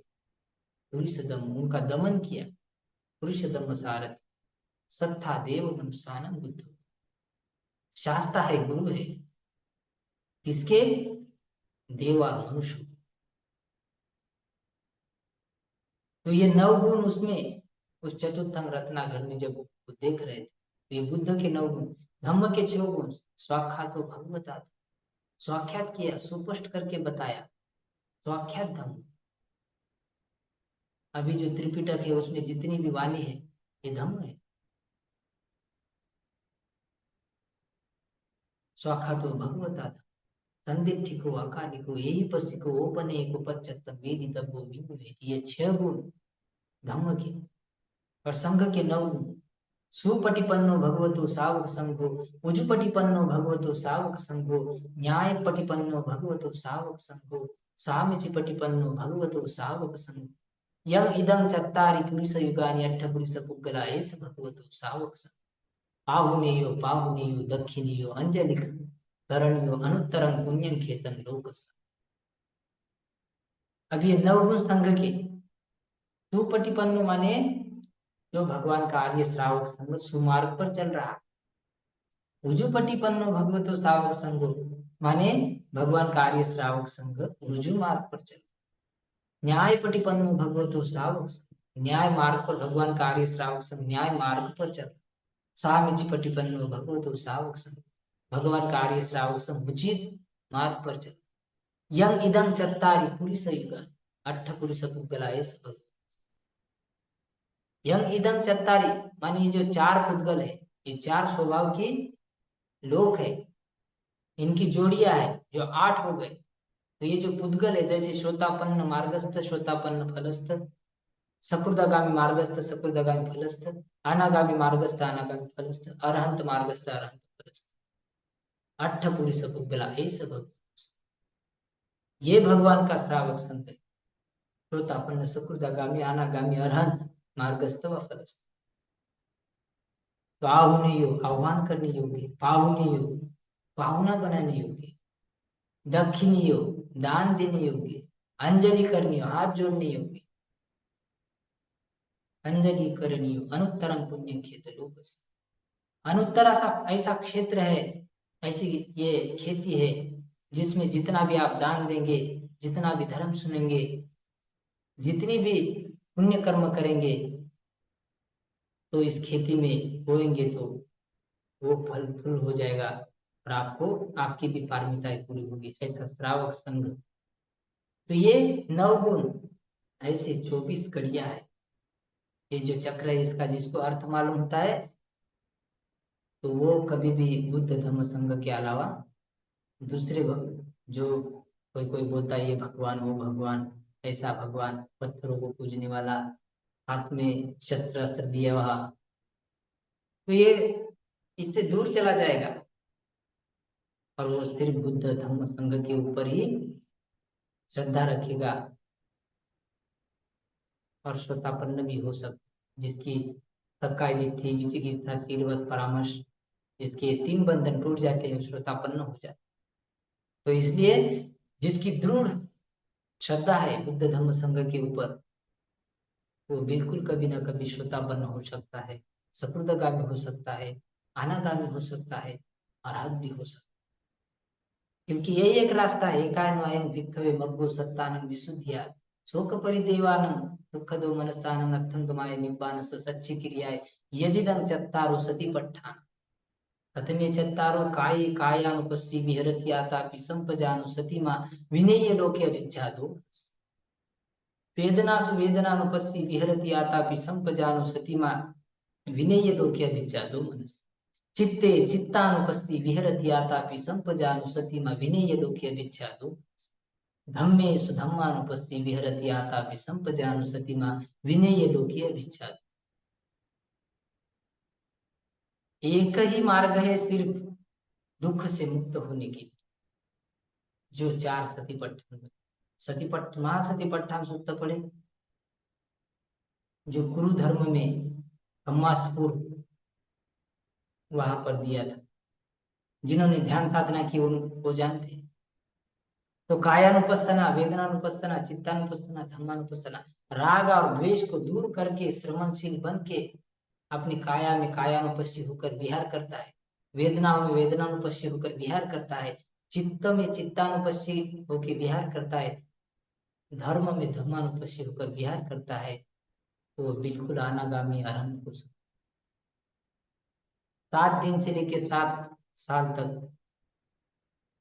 पुरुष दम, उनका दमन किया। पुरुष दम सारथ सत्ता देव मनुष्यानम बुद्ध, शास्ता है, गुरु है किसके, देवा मनुष्य। तो ये 9 गुण उसमें, उस चतुर्थंग रत्नागर में जब वो देख रहे थे, तो ये बुद्ध के 9 गुण, धम्म के 6 गुण, स्वाख्यात भगवता, स्वाख्यात किया, सुस्पष्ट करके बताया, स्वाख्यात धम्म। अभी जो त्रिपिटक है उसमें जितनी भी वाणी है ये धम्म है। स्वाख्यातो भगवता संदिग्धिको अकालिको यही पसिको ओपने को पच्चत्तर वेदी तब्बो विमुहे, ये 6 गुण धम्म के। और संघ के 9 गुण, सुपटिपन्नो भगवतो सावक संघो, उजुपटिपन्नो भगवतो सावक संघो, न्याय पटिपन्नो भगवतो सावक संघो, सामिचि पटिपन्नो भगवतो सावक संघो, यम इदं चत्तारि पुरुष युगानि अट्ठ पुरुष पुग्गला एष भगवतो सावक संघो, पाहुनेयो पाहुनेयो दक्षिणेयो अंजलि करणीयो अनुत्तरं पुण्यं खेतन लोकस। अब ये 9 गुण संघ के, सुपटिपन्नो माने जो भगवान का आर्य श्रावक संघ सुमार्ग पर चल रहा, रुजुपटिपन्नो भगवतो सावक संघ माने भगवान का आर्य श्रावक संघ रुजु मार्ग पर चल, न्याय पटिपन्नो भगवतो सावक संघ, न्याय मार्ग पर भगवान का आर्य श्रावक संघ न्याय मार्ग पर चल, सामिचि पटिपन्नो भगवतो सावक संघ, भगवान का आर्य श्रावक संघ उचित मार्ग पर चल, यम इदं चत्तारि पुरुष युगा अट्ठ पुरुष पुद्गला एष भगवतो, यम इदं चत्तारि माने ये जो 4 पुद्गल है, ये 4 स्वभाव की लोक है, इनकी जोड़ियां है जो 8 हो गए। तो ये जो पुद्गल है, जैसे श्रोतापन्न मार्गस्थ, श्रोतापन्न फलस्थ, सकृदागामी मार्गस्थ, सकृदागामी फलस्थ, अनागामी मार्गस्थ, अनागामी फलस्थ, अरहंत मार्गस्थ, अरहंत फलस्थ, अट्ठ पुरुष पुद्गला ऐसे भगवान, ये भगवान का श्रावक संत है, श्रोतापन्न, सकृदागामी, अनागामी, अरहंत मार्गस्थ व फलस्थ। तो आहुनियो आह्वान करने योग्य, पाहुनियो पाहुना बनाने योग्य, दक्षिणियो दान देने योग्य, अंजलि करनी हो हाथ जोड़ने योग्य, अंजलि करनी हो अनुत्तरम पुण्य क्षेत्र लोक, अनुत्तर ऐसा ऐसा क्षेत्र है, ऐसी ये खेती है जिसमें जितना भी आप दान देंगे, जितना भी धर्म सुनेंगे, जितनी भी पुण्य कर्म करेंगे, तो इस खेती में बोएंगे तो वो फल फूल हो जाएगा और आपको आपकी भी पारमिताएं पूरी होगी। ऐसा श्रावक संघ। तो ये 9 गुण, ऐसे 24 कड़ियां है। ये जो चक्र है इसका जिसको अर्थ मालूम होता है तो वो कभी भी बुद्ध धर्म संघ के अलावा दूसरे जो कोई कोई बोलता है ये भगवान वो भगवान, ऐसा भगवान, पत्थरों को पूजने वाला, हाथ में शस्त्र अस्त्र दिया हुआ, तो ये इससे दूर चला जाएगा और वो सिर्फ बुद्ध धर्म संघ के ऊपर ही श्रद्धा रखेगा और श्रोतापन्न भी हो सकता, जिसकी सक्काय दिट्ठी विचिकित्सा शीलवत परामर्श, जिसके 3 बंधन टूट जाते हैं श्रोतापन्न हो जाते। तो इसलिए जिसकी दृढ़ श्रद्धा है बुद्ध धर्म संघ के ऊपर, वो बिल्कुल कभी ना कभी श्रोतापन्न हो सकता है, सकृतगामी हो सकता है, अनागामी हो सकता है, अरहत भी हो सकता है। क्योंकि यही एक रास्ता है, एकायन भिक्खवे मग्गो सत्तानं विशुद्धिया शोक परिदेवानं दुःखदो मनसानं अर्थंगमाय निब्बान सच्ची क्रियाय यदिदं चत्तारो सतिपट्ठान कथमे चत्तारो काये कायानुपस्सी विहरति आतापि संपजानु सतिमा विनेय लोके अभिज्ञातो वेदनासु वेदनानुपस्सी विहरति आतापि संपजानु सतिमा विनेय लोके अभिज्ञातो मनस चित्ते चित्तानुपस्सी विहरति आतापि संपजानु सतिमा विनेय लोके अभिज्ञातो धम्मे सुधम्मानुपस्सी विहरति आतापि संपजानु सतिमा विनेय लोके अभिज्ञातो। एक ही मार्ग है सिर्फ दुख से मुक्त होने की, जो 4 सतीपट्ठन, सतीपट्ठ महासतीपट्ठान सूक्त पढ़े, जो गुरु धर्म में हम्मासपुर वहां पर दिया था, जिन्होंने ध्यान साधना की वो जानते हैं। तो कायानुपස්සना, वेदनानुपස්සना, चित्तानुपස්සना, धम्मानुपස්සना, राग और द्वेष को दूर करके श्रवणशील बन के अपनी काया में कायानुपस्सी होकर विहार करता है, वेदनाओं में वेदनानुपस्सी होकर विहार करता है, चित्त में चित्तानुपस्सी होकर विहार करता है, धर्म में धर्मानुपस्सी होकर विहार करता है, तो वो बिल्कुल अनागामी अरहंत हो सकता। 7 दिन से लेकर 7 साल तक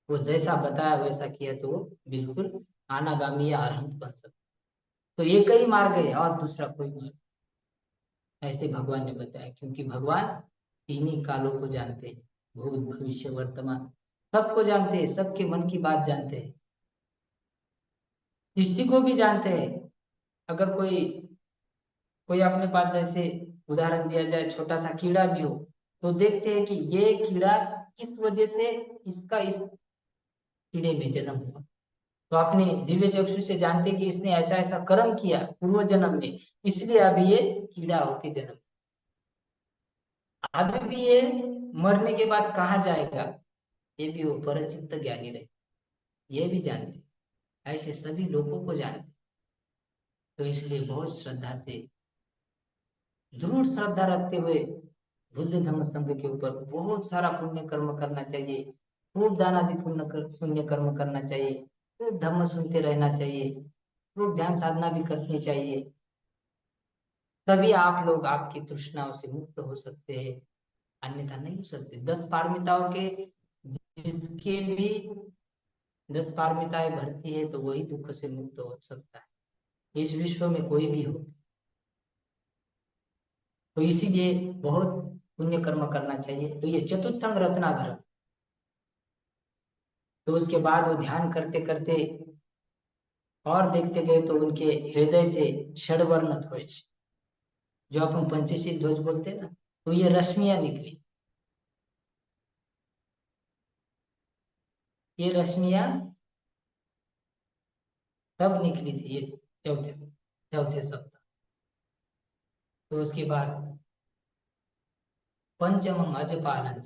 वो जैसा बताया वैसा किया तो वो बिल्कुल अनागामी या अरहंत बन सकता। तो एक ही मार्ग है और दूसरा कोई मार्ग, ऐसे भगवान ने बताया, क्योंकि भगवान 3 ही कालों को जानते हैं, भूत भविष्य वर्तमान, सबको जानते हैं, सबके मन की बात जानते हैं, सृष्टि को भी जानते हैं। अगर कोई कोई अपने पास जैसे उदाहरण दिया जाए, छोटा सा कीड़ा भी हो तो देखते हैं कि ये कीड़ा किस वजह से इसका इस कीड़े में जन्म हुआ, तो अपने दिव्य चक्षु से जानते हैं कि इसने ऐसा ऐसा कर्म किया पूर्व जन्म में, इसलिए अभी ये कीड़ा होके जन्म। अभी भी ये मरने के बाद कहाँ जाएगा ये भी वो परचित्त ज्ञानी रहे, ये भी जानते, ऐसे सभी लोगों को जानते। तो इसलिए बहुत श्रद्धा से, दृढ़ श्रद्धा रखते हुए बुद्ध धर्म संघ के ऊपर बहुत सारा पुण्य कर्म करना चाहिए, खूब दान आदि पुण्य कर्म करना चाहिए, खूब धर्म सुनते रहना चाहिए, खूब ध्यान साधना भी करनी चाहिए, तभी आप लोग आपकी तृष्णाओं से मुक्त हो सकते हैं, अन्यथा नहीं हो सकते। 10 पारमिताओं के जिसके भी 10 पारमिताएं भरती है तो वही दुख से मुक्त हो सकता है, इस विश्व में कोई भी हो। तो इसीलिए बहुत पुण्य कर्म करना चाहिए। तो ये चतुर्थंग रत्नाघर, तो उसके बाद वो ध्यान करते करते और देखते गए तो उनके हृदय से षडवर्ण ध्वज, जो अपन पंचशील ध्वज बोलते हैं ना, तो ये रश्मियां निकली, ये रश्मियां तब निकली थी, ये चौथे चौथे सप्ताह। तो उसके बाद पंचमं अजपालं।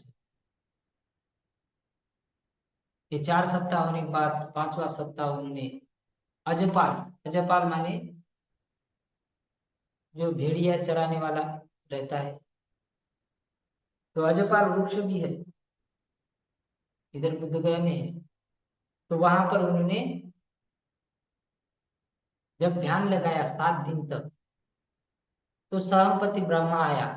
ये 4 सप्ताह होने के बाद 5वां सप्ताह उन्होंने अजपाल, अजपाल माने जो भेड़िया चराने वाला रहता है, तो अजपाल वृक्ष भी है, इधर बुद्ध गया में है। तो वहां पर उन्होंने जब ध्यान लगाया 7 दिन तक, तो सहमपति ब्रह्मा आया।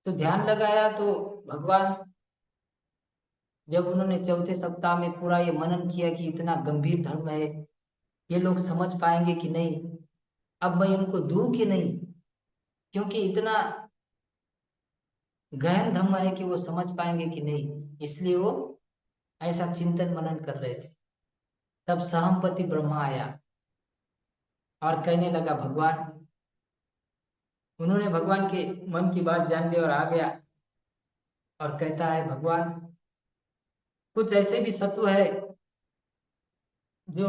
तो ध्यान लगाया तो भगवान, जब उन्होंने चौथे सप्ताह में पूरा ये मनन किया कि इतना गंभीर धर्म है, ये लोग समझ पाएंगे कि नहीं, अब मैं इनको दूं कि नहीं, क्योंकि इतना गहन धर्म है कि वो समझ पाएंगे कि नहीं, इसलिए वो ऐसा चिंतन मनन कर रहे थे। तब सहमपति ब्रह्मा आया और कहने लगा भगवान, उन्होंने भगवान के मन की बात जान ली और आ गया और कहता है भगवान, कुछ ऐसे भी सत्व है जो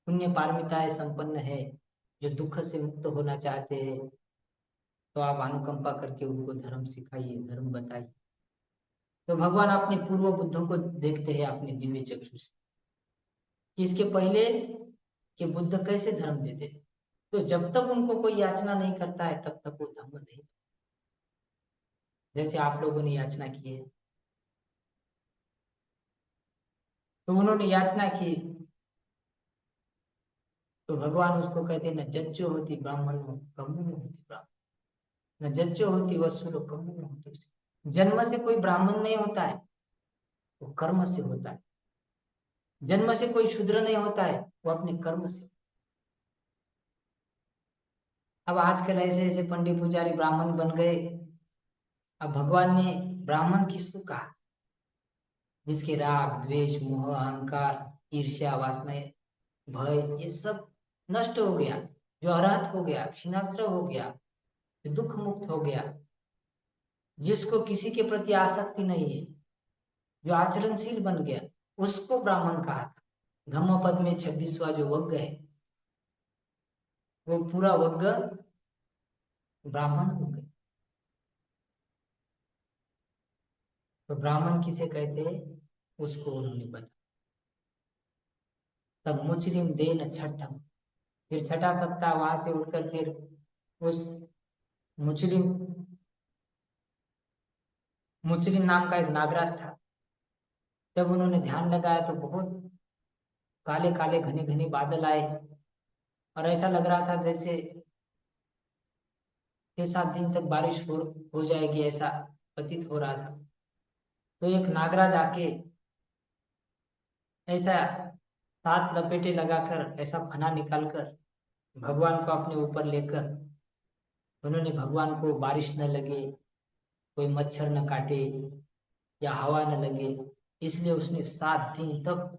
पुण्य पारमिताएं संपन्न है, जो दुख से मुक्त होना चाहते हैं, तो आप अनुकंपा करके उनको धर्म सिखाइए, धर्म बताइए। तो भगवान अपने पूर्व बुद्धों को देखते हैं अपने दिव्य चक्षु से कि इसके पहले कि बुद्ध कैसे धर्म देते थे। तो जब तक उनको कोई याचना नहीं करता है तब तक वो धर्म नहीं, जैसे आप लोगों ने याचना की है। तो उन्होंने याचना की, तो भगवान उसको कहते न जज्जो होती ब्राह्मण कमु होती ब्राह्मण, न जज्जो होती वसुलो कमु होती। जन्म से कोई ब्राह्मण नहीं होता है, वो कर्म से होता है। जन्म से कोई शूद्र नहीं होता है, वो अपने कर्म से। अब आजकल ऐसे ऐसे पंडित पुजारी ब्राह्मण बन गए। अब भगवान ने ब्राह्मण किसको कहा? जिसके राग द्वेष मोह अहंकार ईर्ष्या वासना भय ये सब नष्ट हो गया, जो अरहत हो गया, क्षीणास्त्र हो गया, जो दुख मुक्त हो गया, जिसको किसी के प्रति आसक्ति नहीं है, जो आचरणशील बन गया, उसको ब्राह्मण कहा था। धम्मपद में 26वां जो वग्ग है, वो पूरा वग्ग ब्राह्मण हो गए। तो ब्राह्मण किसे कहते हैं, उसको उन्होंने बताया। तब मुचरिम देन छठम, फिर छठा सप्ताह वहां से उठकर फिर उस मुचरिम, मुचरिम नाम का एक नागराज था। जब उन्होंने ध्यान लगाया तो बहुत काले काले घने घने बादल आए और ऐसा लग रहा था जैसे 6-7 दिन तक बारिश हो जाएगी, ऐसा प्रतीत हो रहा था। तो एक नागराज आके ऐसा 7 लपेटे लगाकर, ऐसा फना निकालकर भगवान को अपने ऊपर लेकर, उन्होंने भगवान को बारिश न लगे, कोई मच्छर न काटे या हवा न लगे, इसलिए उसने 7 दिन तक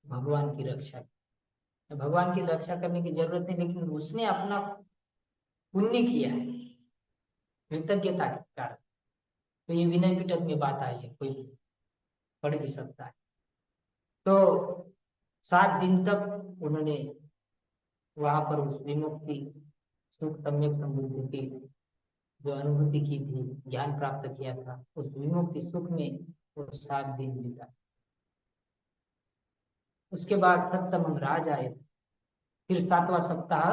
भगवान की रक्षा की। भगवान की रक्षा करने की जरूरत नहीं, लेकिन उसने अपना पुण्य किया है कृतज्ञता के कारण। तो ये विनय पिटक में बात आई है, कोई पढ़ भी सकता है। तो 7 दिन तक उन्होंने वहां पर उस विमुक्ति सुख सम्यक संबुद्धि की जो अनुभूति की थी, ज्ञान प्राप्त किया था, उस विमुक्ति सुख में वो 7 दिन बिता। उसके बाद सप्तम राज आए, फिर 7वां सप्ताह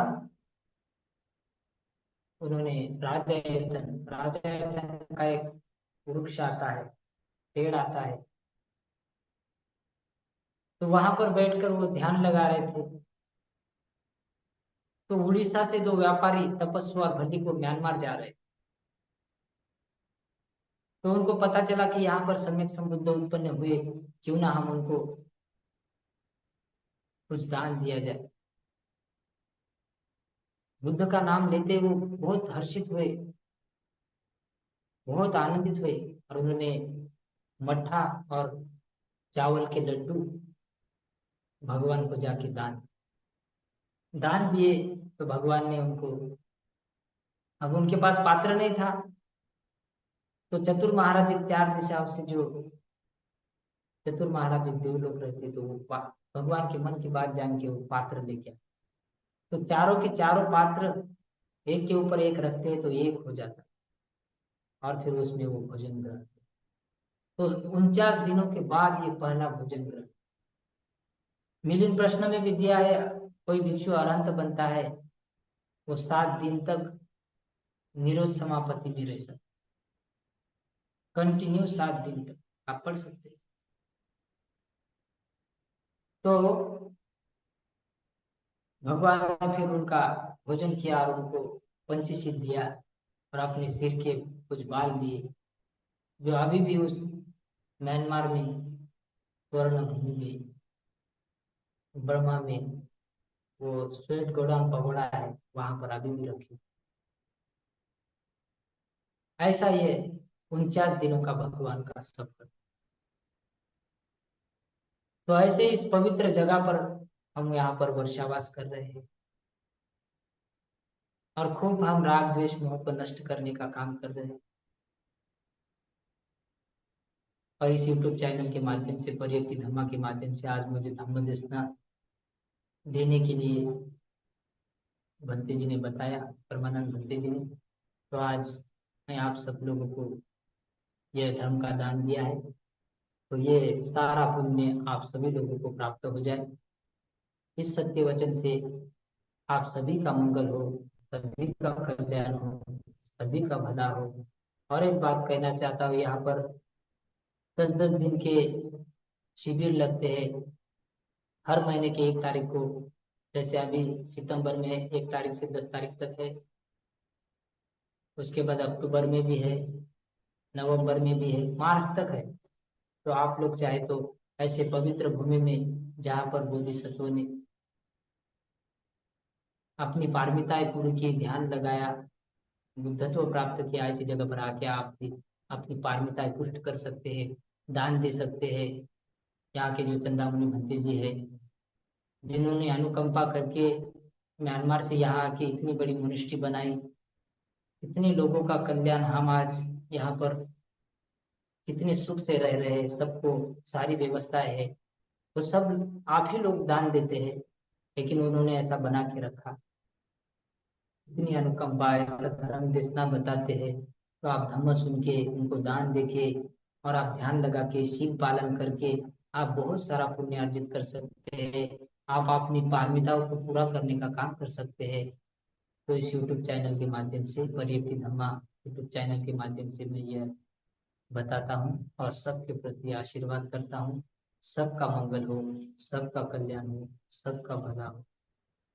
उन्होंने राजयतन, राजयतन का एक वृक्ष आता है, पेड़ आता है, तो वहां पर बैठकर वो ध्यान लगा रहे थे। तो उड़ीसा से 2 व्यापारी तपस्वी और भट्टी को म्यांमार जा रहे, तो उनको पता चला कि यहाँ पर सम्यक संबुद्ध उत्पन्न हुए, क्यों ना हम उनको कुछ दान दिया जाए। बुद्ध का नाम लेते वो बहुत हर्षित हुए, बहुत आनंदित हुए, और उन्होंने मट्ठा और चावल के लड्डू भगवान को जाके दान दान दिए। तो भगवान ने उनको, अब उनके पास पात्र नहीं था, तो चतुर महाराज इत्यादि दिशाओं से, जो चतुर महाराज देवलोक रहते, तो वो भगवान के मन की बात जान के वो पात्र लेके आए। तो चारों के चारों पात्र एक के ऊपर एक रखते हैं तो एक हो जाता है और फिर उसमें वो भोजन ग्रहण। तो 49 दिनों के बाद ये पहला भोजन ग्रहण। मिलिंद प्रश्न में भी दिया है, कोई भिक्षु अरहंत बनता है वो 7 दिन तक निरोध समापत्ति में रह सकता, कंटिन्यू 7 दिन तक आप पढ़ सकते हैं। तो भगवान ने फिर उनका भोजन किया और उनको पंचशील दिया और अपने सिर के कुछ बाल दिए, जो अभी भी उस म्यांमार में स्वर्ण भूमि में बर्मा में वो श्वेत गोडाउन पगोड़ा है वहां पर अभी भी रखी। ऐसा ये 49 दिनों का भगवान का सफर। तो ऐसे इस पवित्र जगह पर हम यहाँ पर वर्षावास कर रहे हैं और खूब हम राग द्वेष मोह को नष्ट करने का काम कर रहे हैं। और इस YouTube चैनल के माध्यम से, परियति धम्मा के माध्यम से आज मुझे धम्म देशना देने के लिए भंते जी ने बताया, परमानंद भंते जी ने। तो आज मैं आप सब लोगों को यह धर्म का दान दिया है, तो ये सारा पुण्य आप सभी लोगों को प्राप्त हो जाए। इस सत्य वचन से आप सभी का मंगल हो, सभी का कल्याण हो, सभी का भला हो। और एक बात कहना चाहता हूँ, यहाँ पर 10-10 दिन के शिविर लगते हैं हर महीने की 1 तारीख को। जैसे अभी सितंबर में 1 तारीख से 10 तारीख तक है, उसके बाद अक्टूबर में भी है, नवंबर में भी है, मार्च तक है। तो आप लोग चाहे तो ऐसे पवित्र भूमि में जहाँ पर बोधिसत्वों ने अपनी पारमिताएं पूरी की, ध्यान लगाया, बुद्धत्व प्राप्त किया, ऐसी जगह पर आके आप भी अपनी पारमिताएं पुष्ट कर सकते हैं, दान दे सकते हैं। यहाँ के जो चंदामुनि भंते जी है, जिन्होंने अनुकंपा करके म्यांमार से यहाँ आके इतनी बड़ी मोनिस्ट्री बनाई, इतने लोगों का कल्याण, हम आज यहाँ पर कितने सुख से रह रहे हैं, सबको सारी व्यवस्थाएं है, तो सब आप ही लोग दान देते हैं, लेकिन उन्होंने ऐसा बना के रखा। इतनी अनुकंपा, ऐसा धर्म देशना बताते हैं, तो आप धम्म सुन के, उनको दान देके और आप ध्यान लगा के शील पालन करके आप बहुत सारा पुण्य अर्जित कर सकते हैं। आप अपनी पारमिताओं को पूरा करने का काम कर सकते हैं। तो इस YouTube चैनल के माध्यम से, परियति धम्मा YouTube चैनल के माध्यम से मैं यह बताता हूँ और सबके प्रति आशीर्वाद करता हूँ। सबका मंगल हो, सबका कल्याण हो, सबका भला हो।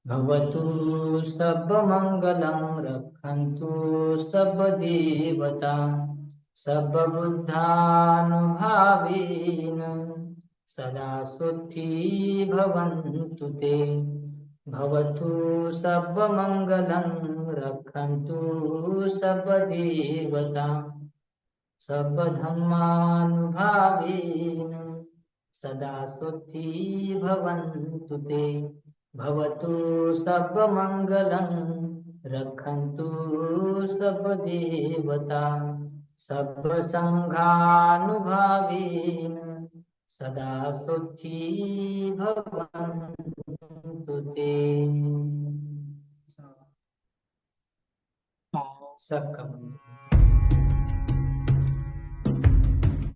भवतु सर्वमङ्गलं, रक्षन्तु सर्वदेवता, सर्वबुद्धानुभावेन सदा सुखी भवन्तु ते। भवतु सर्वमङ्गलं, रक्षन्तु सर्वदेवता, सर्वधर्मानुभावेन सदा सुखी भवन्तु ते। भवतु सर्वमङ्गलं, रक्षन्तु सर्वदेवता, सर्वसङ्घानुभावेन सदा सुखी भवन्तु ते। सबका मंगल।